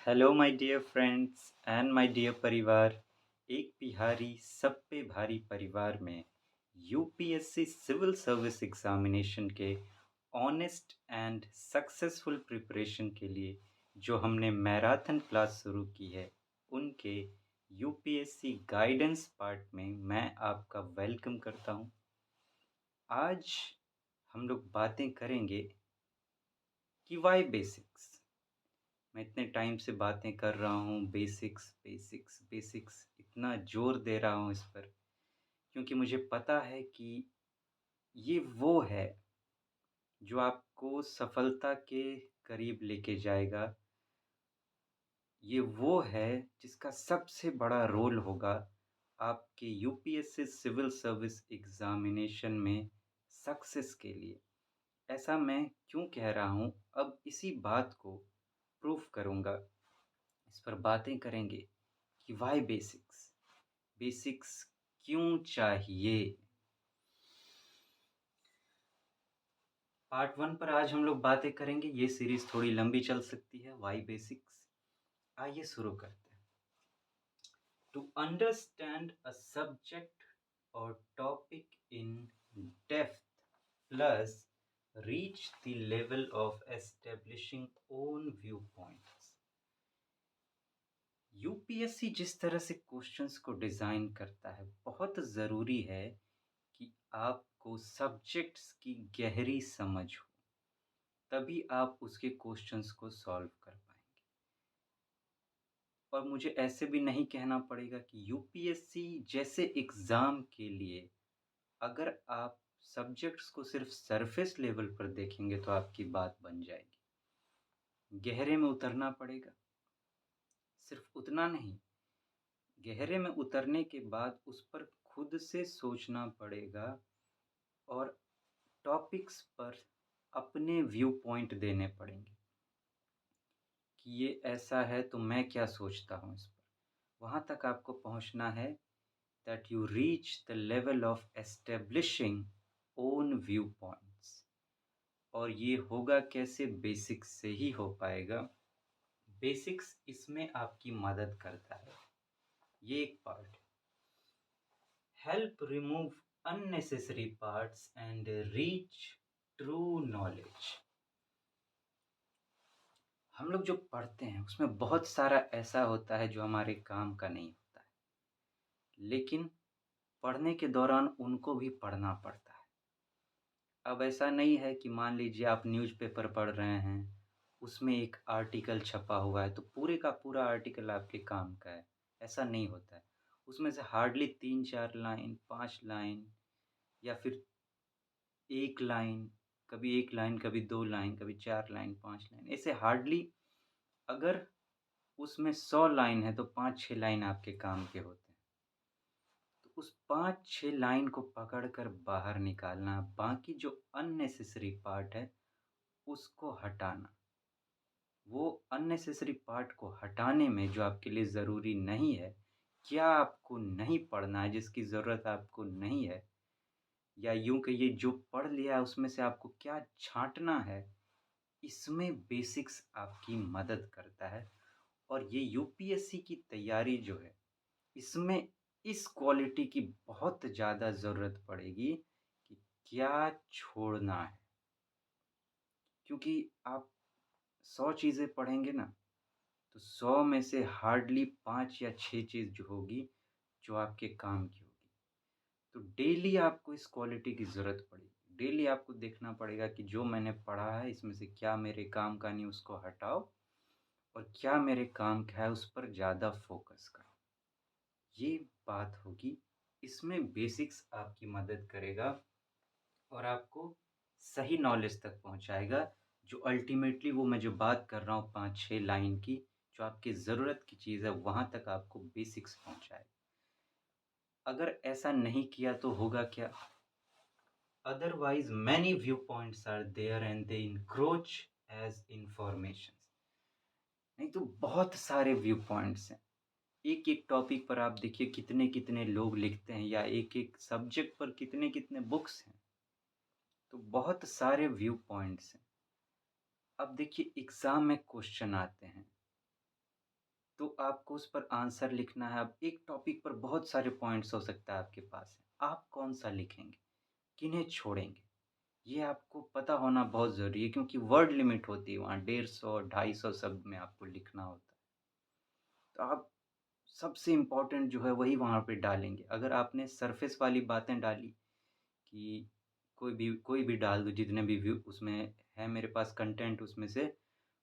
Hello my dear friends and my dear परिवार। एक बिहारी सब पे भारी परिवार में यूपीएससी सिविल सर्विस एग्जामिनेशन के ऑनेस्ट एंड सक्सेसफुल प्रिपरेशन के लिए जो हमने मैराथन क्लास शुरू की है उनके यूपीएससी गाइडेंस पार्ट में मैं आपका वेलकम करता हूं। आज हम लोग बातें करेंगे कि वाई बेसिक्स। मैं इतने टाइम से बातें कर रहा हूँ बेसिक्स बेसिक्स बेसिक्स, इतना ज़ोर दे रहा हूँ इस पर क्योंकि मुझे पता है कि ये वो है जो आपको सफलता के करीब लेके जाएगा। ये वो है जिसका सबसे बड़ा रोल होगा आपके यूपीएससी सिविल सर्विस एग्ज़ामिनेशन में सक्सेस के लिए। ऐसा मैं क्यों कह रहा हूँ, अब इसी बात को प्रूफ करूँगा। इस पर बातें करेंगे कि व्हाई बेसिक्स, बेसिक्स क्यों चाहिए। पार्ट 1 पर आज हम लोग बातें करेंगे। ये सीरीज़ थोड़ी लंबी चल सकती है, व्हाई बेसिक्स। आइए शुरू करते हैं। टू अंडरस्टैंड अ सब्जेक्ट और topic in depth plus reach the level of establishing own view points. UPSC जिस तरह से क्वेश्चंस को डिज़ाइन करता है, बहुत ज़रूरी है कि आपको सब्जेक्ट्स की गहरी समझ हो, तभी आप उसके क्वेश्चंस को सॉल्व कर पाएंगे। और मुझे ऐसे भी नहीं कहना पड़ेगा कि यूपीएससी जैसे एग्ज़ाम के लिए अगर आप सब्जेक्ट्स को सिर्फ सरफेस लेवल पर देखेंगे तो आपकी बात बन जाएगी। गहरे में उतरना पड़ेगा। सिर्फ उतना नहीं, गहरे में उतरने के बाद उस पर खुद से सोचना पड़ेगा और टॉपिक्स पर अपने व्यू पॉइंट देने पड़ेंगे कि ये ऐसा है तो मैं क्या सोचता हूँ इस पर। वहाँ तक आपको पहुँचना है that you reach the level of establishing own view points. और ये होगा कैसे? बेसिक्स से ही हो पाएगा। बेसिक्स इसमें आपकी मदद करता है। ये एक part. Help remove unnecessary parts and reach true knowledge. हम लोग जो पढ़ते हैं उसमें बहुत सारा ऐसा होता है जो हमारे काम का नहीं होता है, लेकिन पढ़ने के दौरान उनको भी पढ़ना पड़ता है। अब ऐसा नहीं है कि मान लीजिए आप न्यूज़पेपर पढ़ रहे हैं, उसमें एक आर्टिकल छपा हुआ है तो पूरे का पूरा आर्टिकल आपके काम का है, ऐसा नहीं होता है। उसमें से हार्डली 3-4 लाइन, 5 लाइन या फिर 1 लाइन, कभी 1 लाइन, कभी 2 लाइन, कभी 4 लाइन, 5 लाइन, ऐसे हार्डली। अगर उसमें 100 लाइन है तो 5-6 लाइन आपके काम के होते हैं। तो उस 5-6 लाइन को पकड़ कर बाहर निकालना, बाकी जो अननेसेसरी पार्ट है उसको हटाना। वो अननेसेसरी पार्ट को हटाने में जो आपके लिए ज़रूरी नहीं है, क्या आपको नहीं पढ़ना है, जिसकी ज़रूरत आपको नहीं है, या यूँ कहिए जो पढ़ लिया है उसमें से आपको क्या छाँटना है, इसमें बेसिक्स आपकी मदद करता है। और ये यूपीएससी की तैयारी जो है, इसमें इस क्वालिटी की बहुत ज़्यादा ज़रूरत पड़ेगी कि क्या छोड़ना है। क्योंकि आप 100 चीज़ें पढ़ेंगे ना, तो 100 में से हार्डली 5 या 6 चीज़ जो होगी, जो आपके काम की होगी। तो डेली आपको इस क्वालिटी की ज़रूरत पड़ेगी। डेली आपको देखना पड़ेगा कि जो मैंने पढ़ा है इसमें से क्या मेरे काम का नहीं, उसको हटाओ, और क्या मेरे काम का है उस पर ज़्यादा फ़ोकस करो। ये बात होगी। इसमें बेसिक्स आपकी मदद करेगा और आपको सही नॉलेज तक पहुँचाएगा, जो अल्टीमेटली वो मैं जो बात कर रहा हूँ 5-6 लाइन की, जो आपकी ज़रूरत की चीज़ है, वहाँ तक आपको बेसिक्स पहुँचाएगा। अगर ऐसा नहीं किया तो होगा क्या? Otherwise, many viewpoints are there and they encroach as information. नहीं तो बहुत सारे व्यू पॉइंट्स हैं। एक-एक टॉपिक पर आप देखिए कितने-कितने लोग लिखते हैं, या एक-एक सब्जेक्ट पर कितने-कितने बुक्स हैं। तो बहुत सारे व्यू पॉइंट्स हैं। अब देखिए एग्ज़ाम में क्वेश्चन आते हैं, तो आपको उस पर आंसर लिखना है। अब एक टॉपिक पर बहुत सारे पॉइंट्स हो सकता है आपके पास। आप कौन-सा लिखेंगे? किन्हें छोड़ेंगे? ये आपको पता होना बहुत ज़रूरी है क्योंकि वर्ड लिमिट होती है वहाँ 150 250 शब्द में आपको लिखना होता है। तो आप सबसे इम्पोर्टेंट जो है वही वहाँ पे डालेंगे। अगर आपने सरफेस वाली बातें डाली कि कोई भी डाल दो जितने भी व्यू उसमें है मेरे पास कंटेंट उसमें से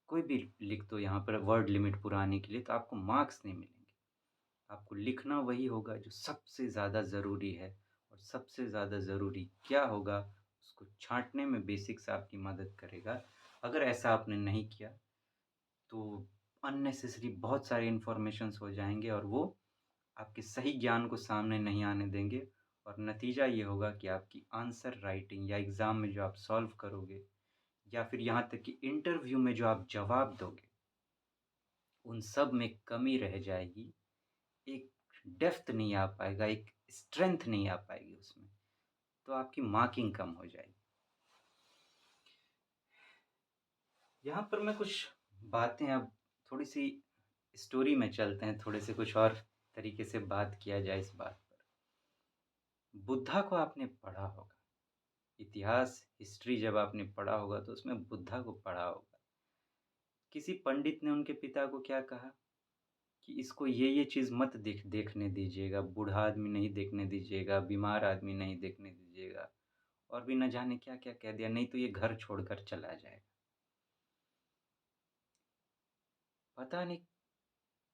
कोई भी लिख दो यहाँ पर वर्ड लिमिट पूरा आने के लिए तो आपको मार्क्स नहीं मिलेंगे। आपको लिखना वही होगा जो सबसे ज़्यादा ज़रूरी है और सबसे ज़्यादा ज़रूरी क्या होगा उसको छाँटने में बेसिक्स आपकी मदद करेगा। अगर ऐसा आपने नहीं किया तो अननेसेसरी बहुत सारे इन्फॉर्मेशंस हो जाएँगे और वो आपके सही ज्ञान को सामने नहीं आने देंगे और नतीजा ये होगा कि आपकी आंसर राइटिंग या एग्ज़ाम में जो आप सॉल्व करोगे या फिर यहाँ तक कि इंटरव्यू में जो आप जवाब दोगे, उन सब में कमी रह जाएगी। एक डेप्थ नहीं आ पाएगा, एक स्ट्रेंथ नहीं आ पाएगी उसमें, तो आपकी मार्किंग कम हो जाएगी। यहाँ पर मैं कुछ बातें अब थोड़ी-सी स्टोरी में चलते हैं, थोड़े से कुछ और तरीके से बात किया जाए इस बात पर। बुद्धा को आपने पढ़ा होगा, इतिहास, हिस्ट्री जब आपने पढ़ा होगा तो उसमें बुद्धा को पढ़ा होगा। किसी पंडित ने उनके पिता को क्या कहा कि इसको ये चीज़ मत देखने दीजिएगा, बूढ़ा आदमी नहीं देखने दीजिएगा, बीमार आदमी नहीं देखने दीजिएगा और भी न जाने क्या-क्या कह दिया, नहीं तो ये घर छोड़कर चला जाएगा। पता नहीं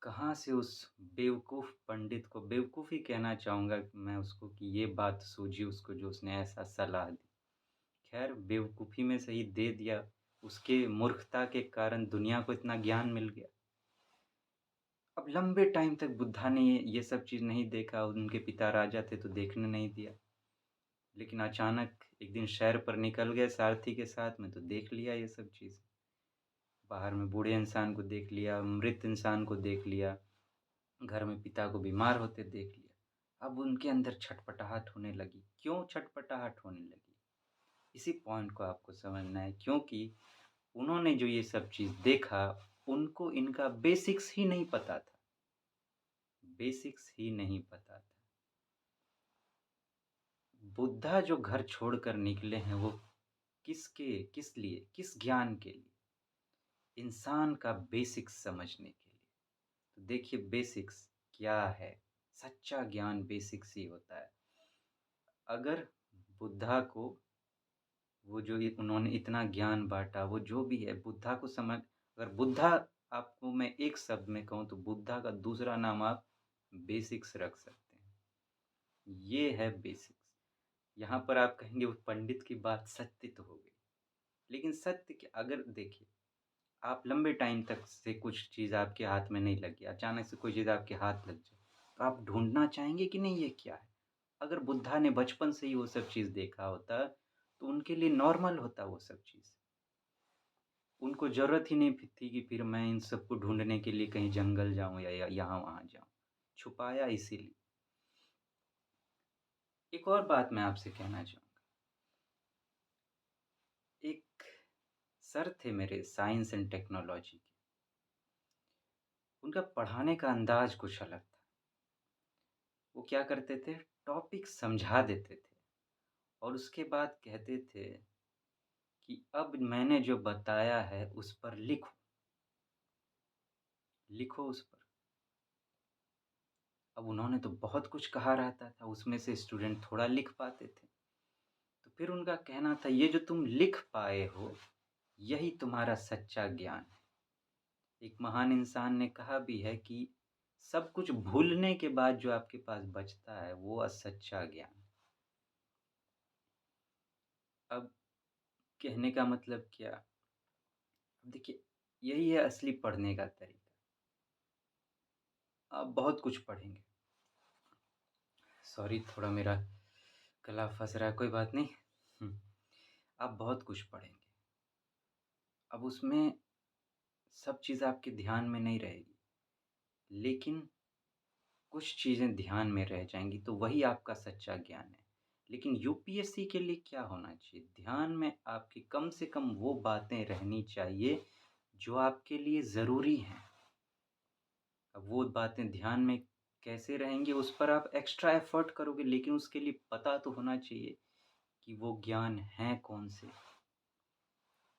कहाँ से उस बेवकूफ़ पंडित को बेवकूफ़ ही कहना चाहूँगा मैं उसको कि ये बात सूझी उसको जो उसने ऐसा सलाह दी। ख़ैर बेवकूफ़ी में सही दे दिया, उसके मूर्खता के कारण दुनिया को इतना ज्ञान मिल गया। अब लंबे टाइम तक बुद्धा ने ये सब चीज़ नहीं देखा, उनके पिता राजा थे तो देखने नहीं दिया। लेकिन अचानक एक दिन सैर पर निकल गए सारथी के साथ में तो देख लिया ये सब चीज़। बाहर में बूढ़े इंसान को देख लिया, मृत इंसान को देख लिया, घर में पिता को बीमार होते देख लिया। अब उनके अंदर छटपटाहट होने लगी। क्यों छटपटाहट होने लगी? इसी पॉइंट को आपको समझना है क्योंकि उन्होंने जो ये सब चीज़ देखा, उनको इनका बेसिक्स ही नहीं पता था। बेसिक्स ही नहीं पता था। बुद्धा जो घर छोड़कर निकले हैं वो किस लिए, किस ज्ञान के लिए? इंसान का बेसिक्स समझने के लिए। तो देखिए बेसिक्स क्या है? सच्चा ज्ञान बेसिक्स ही होता है। अगर बुद्धा को वो जो ये उन्होंने इतना ज्ञान बाँटा, वो जो भी है बुद्धा को समझ अगर बुद्धा आपको मैं एक शब्द में कहूँ तो बुद्धा का दूसरा नाम आप बेसिक्स रख सकते हैं। ये है बेसिक्स। यहाँ पर आप कहेंगे वो पंडित की बात सत्य तो हो गई। लेकिन सत्य क्या अगर देखिए, आप लंबे टाइम तक से कुछ चीज़ आपके हाथ में नहीं लगी, अचानक से कोई चीज़ आपके हाथ लग जाए, तो आप ढूँढना चाहेंगे कि नहीं ये क्या है? अगर बुद्धा ने बचपन से ही वो सब चीज़ देखा होता, तो उनके लिए नॉर्मल होता वो सब चीज़। उनको ज़रूरत ही नहीं थी कि फिर मैं इन सबको ढूँढने के लिए कहीं जंगल जाऊँ या यहाँ-वहाँ जाऊँ। छुपाया इसीलिए। एक और बात मैं आपसे कहना चाहूँगा। एक सर थे मेरे साइंस एंड टेक्नोलॉजी के। उनका पढ़ाने का अंदाज़ कुछ अलग था। वो क्या करते थे, टॉपिक समझा देते थे और उसके बाद कहते थे कि अब मैंने जो बताया है उस पर लिखो, लिखो उस पर। अब उन्होंने तो बहुत कुछ कहा रहता था, उसमें से स्टूडेंट थोड़ा लिख पाते थे। तो फिर उनका कहना था ये जो तुम लिख पाए हो, यही तुम्हारा सच्चा ज्ञान है। एक महान इंसान ने कहा भी है कि सब कुछ भूलने के बाद जो आपके पास बचता है, वो सच्चा ज्ञान। अब कहने का मतलब क्या? अब देखिए, यही है असली पढ़ने का तरीका। आप बहुत कुछ पढ़ेंगे। सॉरी थोड़ा मेरा गला फँस रहा है, कोई बात नहीं। हुँ, आप बहुत कुछ पढ़ेंगे। अब उसमें सब चीज़ आपके ध्यान में नहीं रहेगी, लेकिन कुछ चीज़ें ध्यान में रह जाएँगी, तो वही आपका सच्चा ज्ञान है। लेकिन यूपीएससी के लिए क्या होना चाहिए? ध्यान में आपके कम से कम वो बातें रहनी चाहिए, जो आपके लिए ज़रूरी हैं। अब वो बातें ध्यान में कैसे रहेंगी उस पर आप एक्स्ट्रा एफ़र्ट करोगे, लेकिन उसके लिए पता तो होना चाहिए कि वो ज्ञान हैं कौन-से।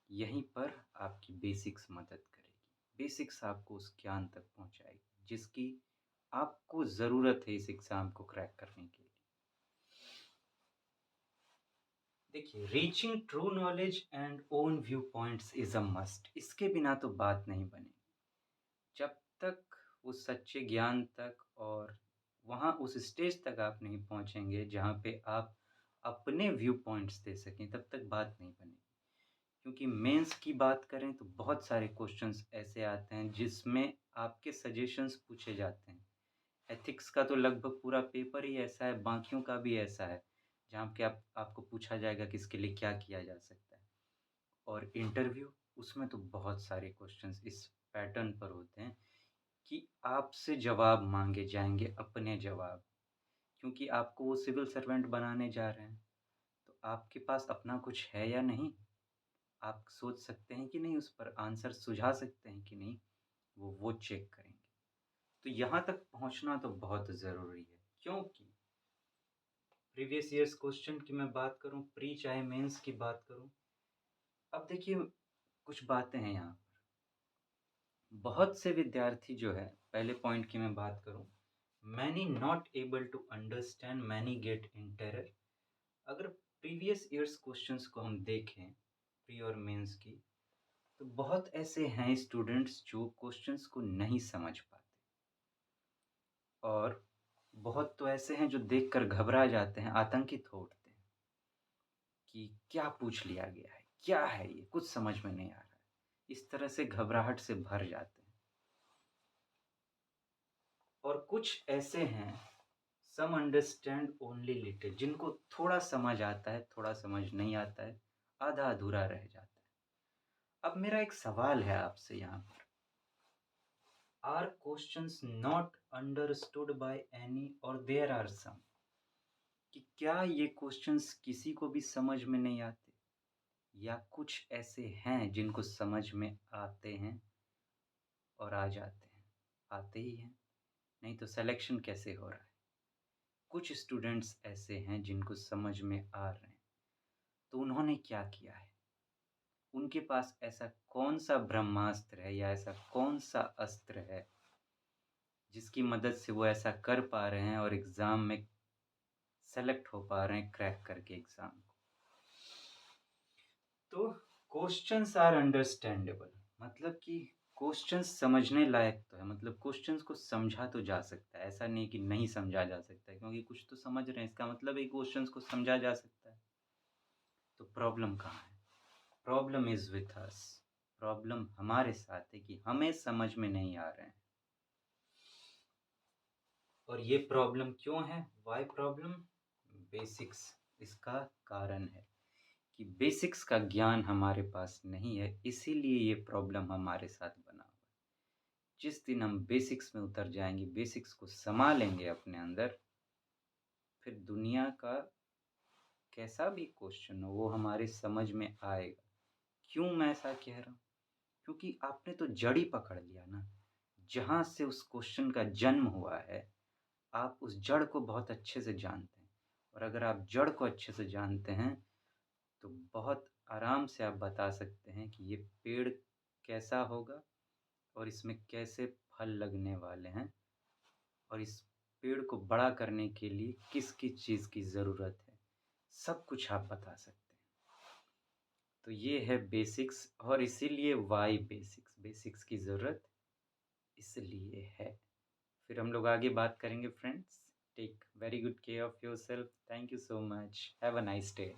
यहीं पर आपकी बेसिक्स मदद करेगी। बेसिक्स आपको उस ज्ञान तक पहुँचाएगी, जिसकी आपको ज़रूरत है इस एग्ज़ाम को क्रैक करने के लिए। देखिए, reaching true knowledge and own view points is a must. इसके बिना तो बात नहीं बनेगी। जब तक उस सच्चे ज्ञान तक और वहाँ उस स्टेज तक आप नहीं पहुँचेंगे, जहाँ पे आप अपने व्यू पॉइंट्स दे सकें, तब तक बात नहीं बनेगी। क्योंकि मेंस की बात करें तो बहुत सारे क्वेश्चंस ऐसे आते हैं जिसमें आपके सजेशंस पूछे जाते हैं। एथिक्स का तो लगभग पूरा पेपर ही ऐसा है, बाकियों का भी ऐसा है, जहाँ पे आपको पूछा जाएगा कि इसके लिए क्या किया जा सकता है। और इंटरव्यू, उसमें तो बहुत सारे क्वेश्चंस इस पैटर्न पर होते हैं कि आपसे जवाब माँगे जाएँगे, अपने जवाब। क्योंकि आपको वो सिविल सर्वेंट बनाने जा रहे हैं, तो आपके पास अपना कुछ है या नहीं? आप सोच सकते हैं कि नहीं, उस पर आंसर सुझा सकते हैं कि नहीं, वो चेक करेंगे। तो यहाँ तक पहुँचना तो बहुत ज़रूरी है, क्योंकि प्रीवियस ईयर्स क्वेश्चन की मैं बात करूँ, प्री चाहे मेंस की बात करूँ, अब देखिए कुछ बातें हैं यहाँ पर। बहुत से विद्यार्थी जो है, पहले पॉइंट की मैं बात करूँ, many not able to understand, many get in terror. अगर प्रीवियस ईयर्स क्वेश्चंस को हम देखें, प्री और मेंस की, तो बहुत ऐसे हैं स्टूडेंट्स जो क्वेश्चंस को नहीं समझ पाते, और बहुत तो ऐसे हैं जो देखकर घबरा जाते हैं, आतंकित हो उठते हैं कि क्या पूछ लिया गया है, क्या है ये, कुछ समझ में नहीं आ रहा है। इस तरह से घबराहट से भर जाते हैं। और कुछ ऐसे हैं, सम अंडरस्टैंड ओनली लिटिल, जिनको थोड़ा समझ आता है, थोड़ा समझ नहीं आता है, आधा अधूरा रह जाता है। अब मेरा एक सवाल है आपसे यहाँ पर, are questions not understood by any और देयर आर सम, कि क्या ये क्वेश्चंस किसी को भी समझ में नहीं आते, या कुछ ऐसे हैं जिनको समझ में आते हैं और आ जाते हैं, आते ही हैं, नहीं तो सिलेक्शन कैसे हो रहा है। कुछ स्टूडेंट्स ऐसे हैं जिनको समझ में आ रहे हैं, तो उन्होंने क्या किया है, उनके पास ऐसा कौन सा ब्रह्मास्त्र है या ऐसा कौन सा अस्त्र है जिसकी मदद से वो ऐसा कर पा रहे हैं और एग्ज़ाम में सेलेक्ट हो पा रहे हैं, क्रैक करके एग्ज़ाम को। तो क्वेश्चंस आर अंडरस्टैंडेबल, मतलब कि क्वेश्चंस समझने लायक तो है, मतलब क्वेश्चंस को समझा तो जा सकता है, ऐसा नहीं कि नहीं समझा जा सकता है, क्योंकि कुछ तो समझ रहे हैं, इसका मतलब है क्वेश्चंस को समझा जा सकता है। तो प्रॉब्लम कहाँ है? Problem is with us. Problem हमारे साथ है कि हमें समझ में नहीं आ रहे हैं। और ये प्रॉब्लम क्यों है? Why problem? बेसिक्स इसका कारण है कि बेसिक्स का ज्ञान हमारे पास नहीं है, इसीलिए ये प्रॉब्लम हमारे साथ बना हुआ है। जिस दिन हम बेसिक्स में उतर जाएँगे, बेसिक्स को समा लेंगे अपने अंदर, फिर दुनिया का कैसा भी क्वेश्चन हो, वो हमारे समझ में आएगा। क्यों मैं ऐसा कह रहा हूँ? क्योंकि आपने तो जड़ ही पकड़ लिया ना, जहाँ से उस क्वेश्चन का जन्म हुआ है, आप उस जड़ को बहुत अच्छे से जानते हैं। और अगर आप जड़ को अच्छे से जानते हैं, तो बहुत आराम से आप बता सकते हैं कि ये पेड़ कैसा होगा और इसमें कैसे फल लगने वाले हैं, और इस पेड़ को बड़ा करने के लिए किस-किस चीज़ की ज़रूरत है। सब कुछ आप बता सकते हैं। तो ये है बेसिक्स, और इसीलिए व्हाई बेसिक्स, बेसिक्स की ज़रूरत इसलिए है। फिर हम लोग आगे बात करेंगे friends. Take very good care of yourself. Thank you so much. Have a nice day.